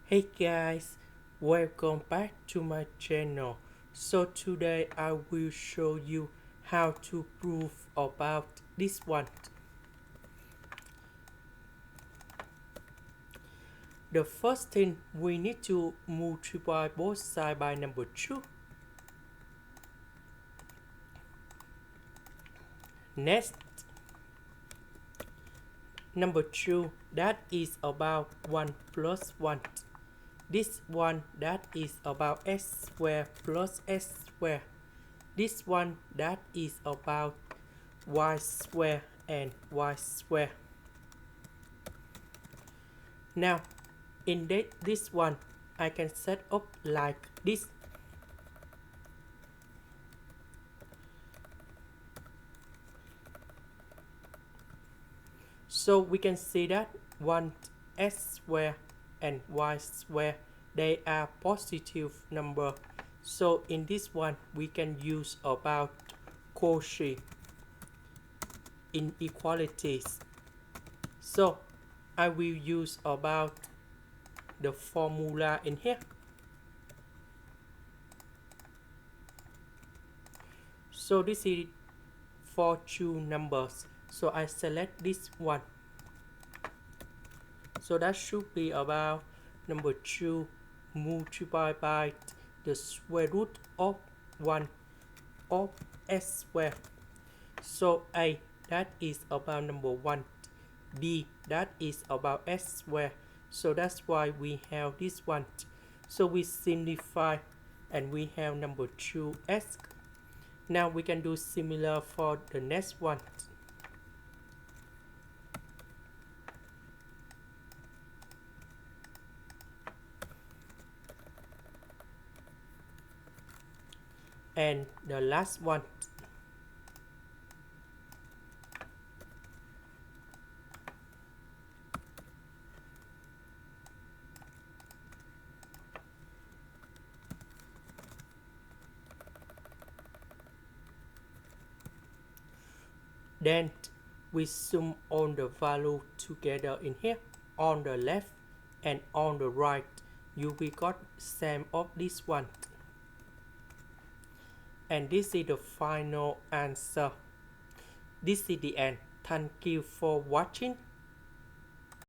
Hey guys, welcome back to my channel. So today I will show you how to prove about this one. The first thing, we need to multiply both sides by number 2. Next, number 2, that is about 1 plus 1. This one, that is about x squared plus x squared. This one, that is about y squared and y squared. Now, in this one, I can set up like this. So we can see that 1x squared and y squared, they are positive number. So in this one, we can use about Cauchy inequalities. So I will use about the formula in here. So this is for two numbers. So I select this one. So that should be about number 2 multiplied by the square root of 1 of x squared. So A, that is about number 1. B, that is about x squared. So that's why we have this one. So we simplify and we have number 2x. Now we can do similar for the next one. And the last one. Then we sum all the value together in here. On the left and on the right, you will got same of this one. And this is the final answer. This is the end. Thank you for watching.